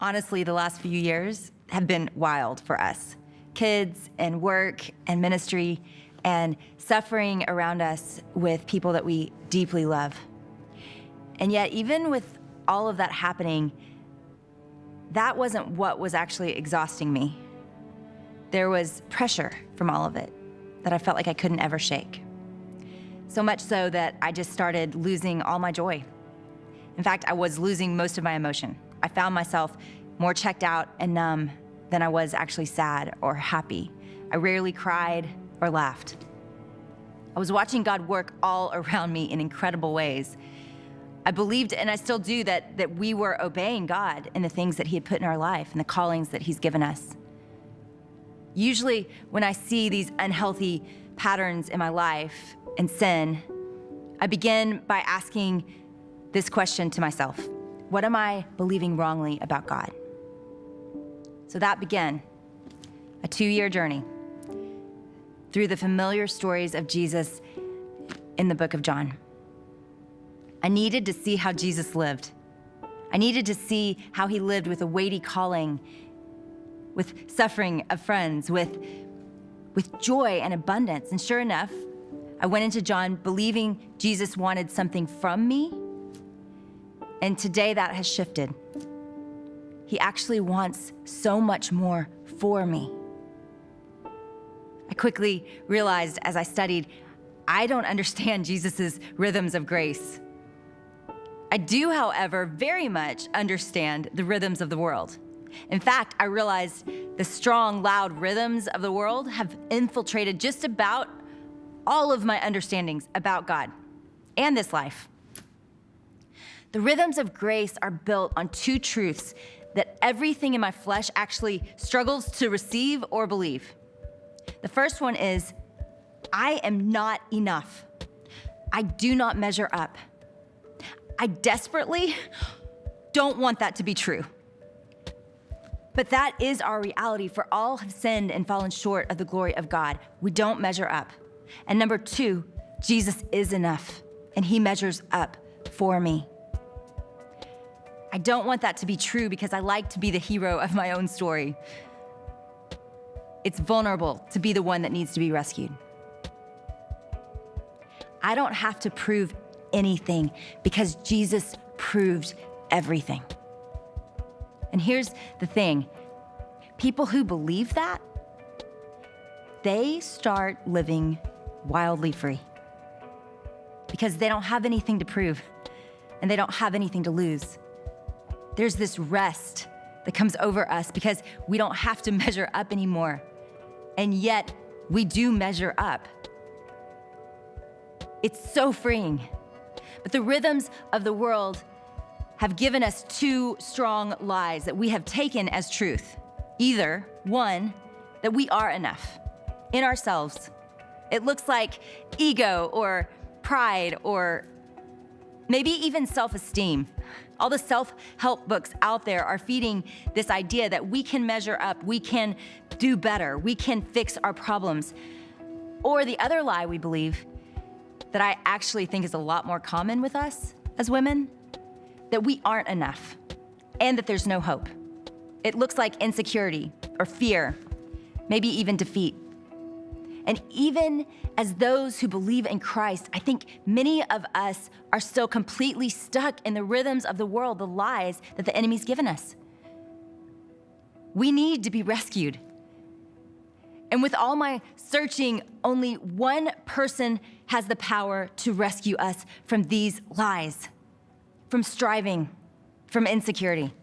Honestly, the last few years have been wild for us. Kids and work and ministry and suffering around us with people that we deeply love. And yet, even with all of that happening, that wasn't what was actually exhausting me. There was pressure from all of it that I felt like I couldn't ever shake. So much so that I just started losing all my joy. In fact, I was losing most of my emotion. I found myself more checked out and numb than I was actually sad or happy. I rarely cried or laughed. I was watching God work all around me in incredible ways. I believed, and I still do, that we were obeying God in the things that he had put in our life and the callings that he's given us. Usually when I see these unhealthy patterns in my life and sin, I begin by asking this question to myself: what am I believing wrongly about God? So that began a 2-year journey through the familiar stories of Jesus in the book of John. I needed to see how Jesus lived. I needed to see how he lived with a weighty calling, with suffering of friends, with joy and abundance. And sure enough, I went into John believing Jesus wanted something from me. And today that has shifted. He actually wants so much more for me. I quickly realized as I studied, I don't understand Jesus's rhythms of grace. I do, however, very much understand the rhythms of the world. In fact, I realized the strong, loud rhythms of the world have infiltrated just about all of my understandings about God and this life. The rhythms of grace are built on two truths that everything in my flesh actually struggles to receive or believe. The first one is, I am not enough. I do not measure up. I desperately don't want that to be true. But that is our reality, for all have sinned and fallen short of the glory of God. We don't measure up. And number two, Jesus is enough, and he measures up for me. I don't want that to be true because I like to be the hero of my own story. It's vulnerable to be the one that needs to be rescued. I don't have to prove anything because Jesus proved everything. And here's the thing. People who believe that, they start living wildly free because they don't have anything to prove and they don't have anything to lose. There's this rest that comes over us because we don't have to measure up anymore. And yet we do measure up. It's so freeing. But the rhythms of the world have given us two strong lies that we have taken as truth. Either, one, that we are enough in ourselves. It looks like ego or pride or maybe even self-esteem. All the self-help books out there are feeding this idea that we can measure up, we can do better, we can fix our problems. Or the other lie we believe that I actually think is a lot more common with us as women, that we aren't enough and that there's no hope. It looks like insecurity or fear, maybe even defeat. And even as those who believe in Christ, I think many of us are still completely stuck in the rhythms of the world, the lies that the enemy's given us. We need to be rescued. And with all my searching, only one person has the power to rescue us from these lies, from striving, from insecurity.